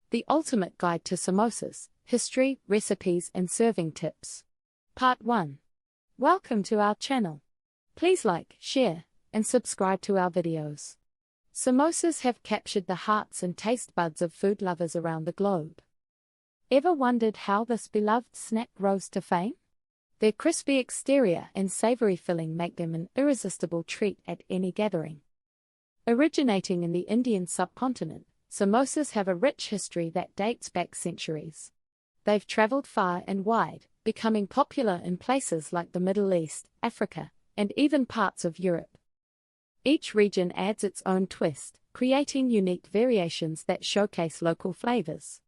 The Ultimate Guide to Samosas, History, Recipes and Serving Tips. Part 1. Welcome to our channel. Please like, share, and subscribe to our videos. Samosas have captured the hearts and taste buds of food lovers around the globe. Ever wondered how this beloved snack rose to fame? Their crispy exterior and savory filling make them an irresistible treat at any gathering. Originating in the Indian subcontinent, samosas have a rich history that dates back centuries. They've traveled far and wide, becoming popular in places like the Middle East, Africa, and even parts of Europe. Each region adds its own twist, creating unique variations that showcase local flavors.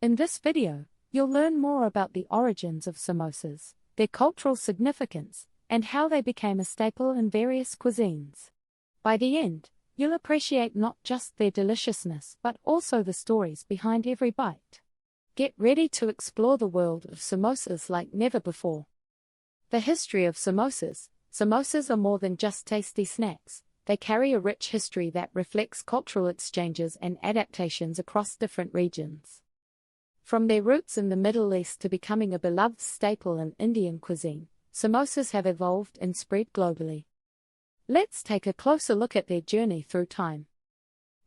In this video, you'll learn more about the origins of samosas, their cultural significance, and how they became a staple in various cuisines. By the end, you'll appreciate not just their deliciousness but also the stories behind every bite. Get ready to explore the world of samosas like never before. The history of samosas. Samosas are more than just tasty snacks. They carry a rich history that reflects cultural exchanges and adaptations across different regions. From their roots in the Middle East to becoming a beloved staple in Indian cuisine, samosas have evolved and spread globally. Let's take a closer look at their journey through time.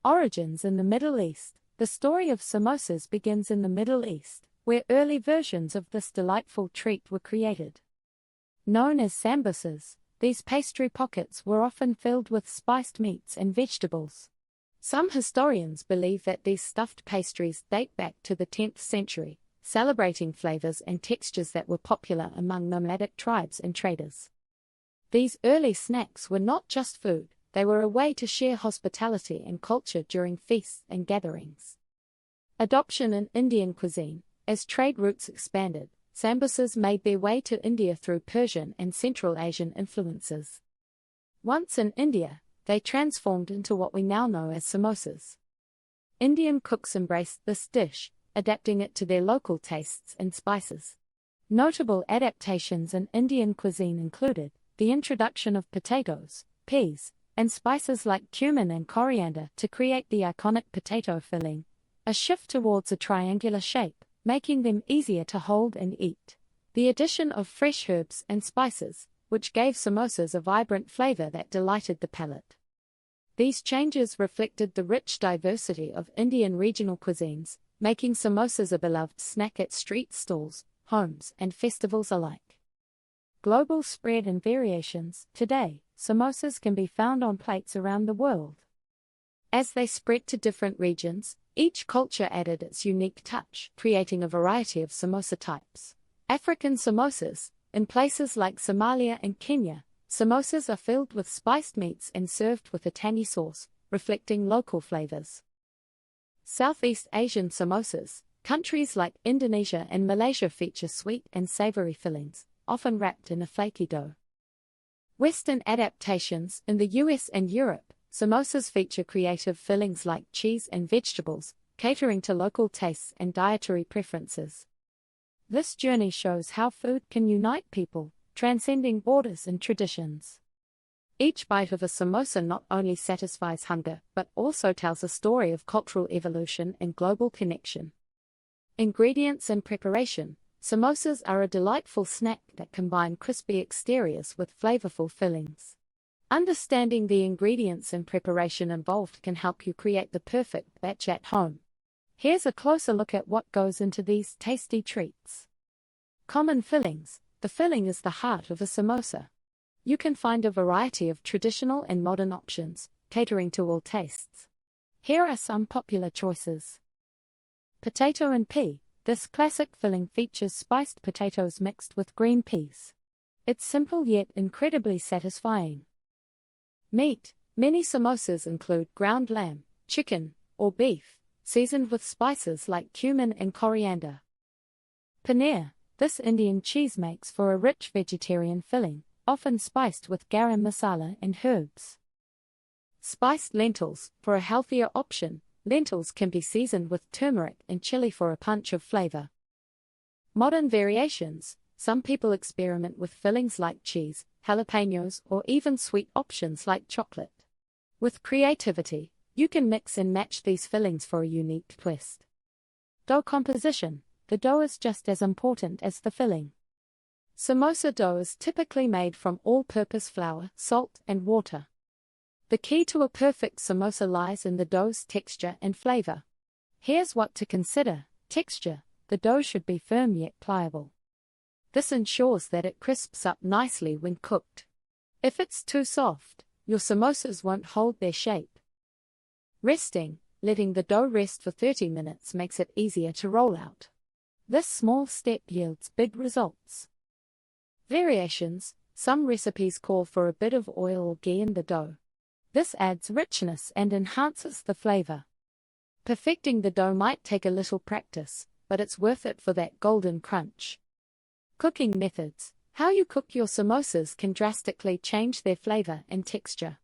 Origins in the Middle East. The story of samosas begins in the Middle East, where early versions of this delightful treat were created. Known as samosas, these pastry pockets were often filled with spiced meats and vegetables. Some historians believe that these stuffed pastries date back to the 10th century, celebrating flavors and textures that were popular among nomadic tribes and traders. These early snacks were not just food, they were a way to share hospitality and culture during feasts and gatherings. Adoption in Indian cuisine. As trade routes expanded, samosas made their way to India through Persian and Central Asian influences. Once in India, they transformed into what we now know as samosas. Indian cooks embraced this dish, adapting it to their local tastes and spices. Notable adaptations in Indian cuisine included the introduction of potatoes, peas, and spices like cumin and coriander to create the iconic potato filling, a shift towards a triangular shape, making them easier to hold and eat. The addition of fresh herbs and spices, which gave samosas a vibrant flavor that delighted the palate. These changes reflected the rich diversity of Indian regional cuisines, making samosas a beloved snack at street stalls, homes, and festivals alike. Global spread and variations. Today, samosas can be found on plates around the world. As they spread to different regions, each culture added its unique touch, creating a variety of samosa types. African samosas. In places like Somalia and Kenya, samosas are filled with spiced meats and served with a tangy sauce, reflecting local flavors. Southeast Asian samosas. Countries like Indonesia and Malaysia feature sweet and savory fillings, often wrapped in a flaky dough. Western adaptations. In the US and Europe, samosas feature creative fillings like cheese and vegetables, catering to local tastes and dietary preferences. This journey shows how food can unite people, transcending borders and traditions. Each bite of a samosa not only satisfies hunger but also tells a story of cultural evolution and global connection. Ingredients and preparation. Samosas are a delightful snack that combine crispy exteriors with flavorful fillings. Understanding the ingredients and preparation involved can help you create the perfect batch at home. Here's a closer look at what goes into these tasty treats. Common fillings. The filling is the heart of a samosa. You can find a variety of traditional and modern options, catering to all tastes. Here are some popular choices. Potato and pea. This classic filling features spiced potatoes mixed with green peas. It's simple yet incredibly satisfying. Meat. Many samosas include ground lamb, chicken, or beef, seasoned with spices like cumin and coriander. Paneer. This Indian cheese makes for a rich vegetarian filling, often spiced with garam masala and herbs. Spiced lentils. For a healthier option, lentils can be seasoned with turmeric and chili for a punch of flavor. Modern variations. Some people experiment with fillings like cheese, jalapenos, or even sweet options like chocolate. With creativity, you can mix and match these fillings for a unique twist. Dough composition. The dough is just as important as the filling. Samosa dough is typically made from all-purpose flour, salt, and water. The key to a perfect samosa lies in the dough's texture and flavor. Here's what to consider. Texture. The dough should be firm yet pliable. This ensures that it crisps up nicely when cooked. If it's too soft, your samosas won't hold their shape. Resting. Letting the dough rest for 30 minutes makes it easier to roll out. This small step yields big results. Variations. Some recipes call for a bit of oil or ghee in the dough. This adds richness and enhances the flavor. Perfecting the dough might take a little practice, but it's worth it for that golden crunch. Cooking methods. How you cook your samosas can drastically change their flavor and texture.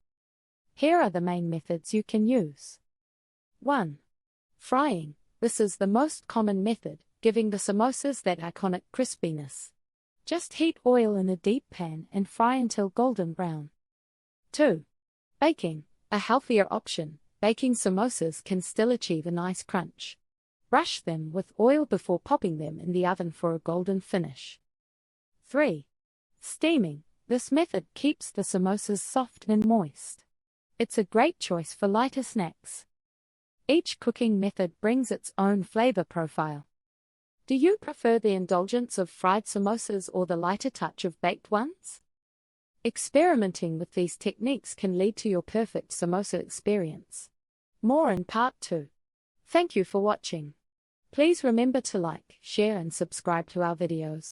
Here are the main methods you can use. 1. Frying. This is the most common method, giving the samosas that iconic crispiness. Just heat oil in a deep pan and fry until golden brown. 2. Baking. A healthier option. Baking samosas can still achieve a nice crunch. Brush them with oil before popping them in the oven for a golden finish. 3. Steaming. This method keeps the samosas soft and moist. It's a great choice for lighter snacks. Each cooking method brings its own flavor profile. Do you prefer the indulgence of fried samosas or the lighter touch of baked ones? Experimenting with these techniques can lead to your perfect samosa experience. More in part 2. Thank you for watching. Please remember to like, share and subscribe to our videos.